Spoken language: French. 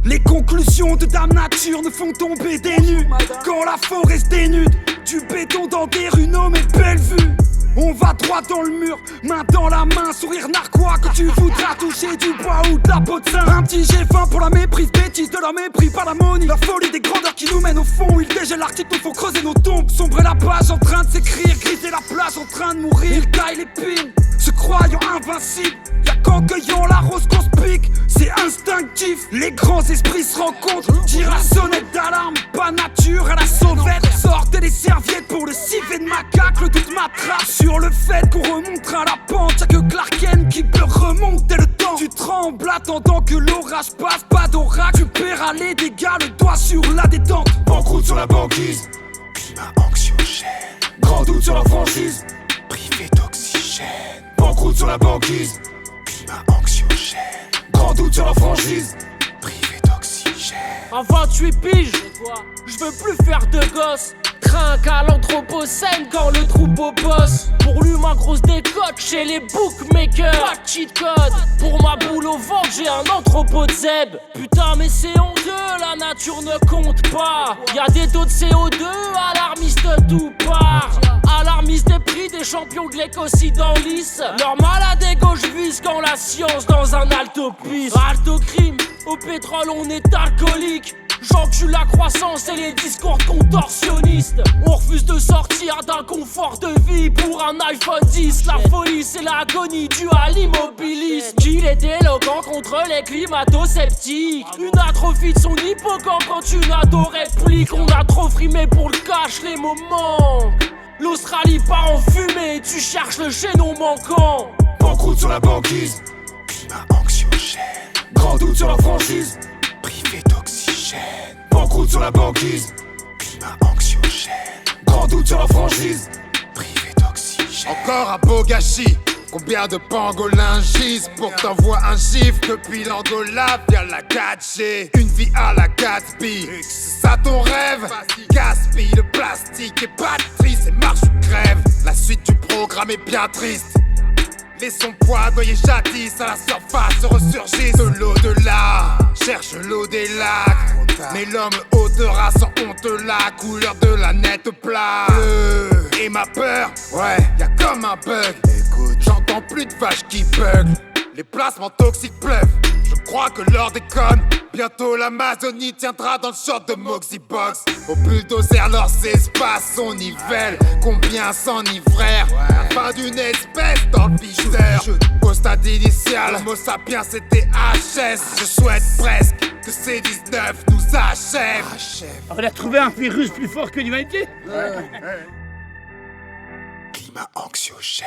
Les conclusions de Dame Nature ne font tomber des nues. Quand la forêt se dénude, du béton dans des rues nommées Bellevue. On va droit dans le mur, main dans la main, sourire narquois quand tu voudras toucher du bois ou de la peau de sein. Un petit G20 pour la méprise, bêtise de la mépris par l'ammonie. La folie des grandeurs qui nous mènent au fond. Il dégèle l'Arctique, nous faut creuser nos tombes. Sombrer la page en train de s'écrire, griser la plage en train de mourir. Il taille l'épine, se croyant invincible. Y'a qu'en cueillant la rose qu'on se pique, c'est instinctif. Les grands esprits se rencontrent, tire la sonnette d'alarme. Pas nature à la sauvette, sortez les serviettes pour le civet de macaque. Le doute m'attrape sur le fait qu'on remontera la pente. Y'a que Clark Kent qui peut remonter le temps. Tu trembles attendant que l'orage passe, pas d'oracle. Tu paieras les dégâts, le doigt sur la détente. Banqueroute sur la banquise, climat anxiogène. Grand doute sur la franchise, Privé d'oxygène. Banqueroute sur la banquise, climat anxiogène. grand doute sur la franchise. Privé d'oxygène. À 28 piges, je veux plus faire de gosse. Trinque à l'anthropocène quand le troupeau bosse. Pour lui ma grosse décote chez les bookmakers. Pas de cheat code, pour ma boule au ventre j'ai un entrepôt de zeb. Putain mais c'est honteux, la nature ne compte pas. Y'a des taux de CO2, alarmistes tout part. Alarmistes des prix des champions de l'écocide en lice. Leur malade gauche vise quand la science dans un altopiste. Alto crime, au pétrole on est alcoolique. J'encule la croissance et les discours contorsionnistes. On refuse de sortir d'un confort de vie pour un iPhone 10. La folie c'est l'agonie due à l'immobilisme. Qu'il est éloquent contre les climato-sceptiques. Une atrophie de son hippocampe quand une ado réplique. On a trop frimé pour le cash, les mots manquent. L'Australie part en fumée, tu cherches le génome manquant. Banqueroute sur la banquise, climat anxiogène. Grand doute sur la franchise, Privé d'oxygène. banqueroute sur la banquise. Climat anxiogène. Grand doute sur la franchise. Privé d'oxygène. Encore un beau gâchis. Combien de pangolins gisent pour que t'envoies un chiffre depuis l'Angola via la 4G. Une vie à la Gatsby, c'est ça ton rêve? Gaspille de plastique et pas de triste et marche ou crève. La suite du programme est bien triste. Laissons poids noyer jadis à la surface ressurgissent de l'au-delà. Cherche l'eau des lacs, mais l'homme haute race en honte la couleur de la nette plat. Bleu. Et ma peur, ouais, y'a comme un bug. Écoute, j'entends plus de vaches qui bug. Les placements toxiques pleuvent. Je crois que l'heure déconne. Bientôt l'Amazonie tiendra dans le short de Moxie-Box. Au bulldozer leurs espaces on nivelle. Combien s'enivrèrent? La fin d'une espèce dans le viseur. Au stade initial, Homo sapiens c'était HS. Je souhaite presque que ces 19 nous achèvent. On a trouvé un virus plus fort que l'humanité. Climat anxiogène.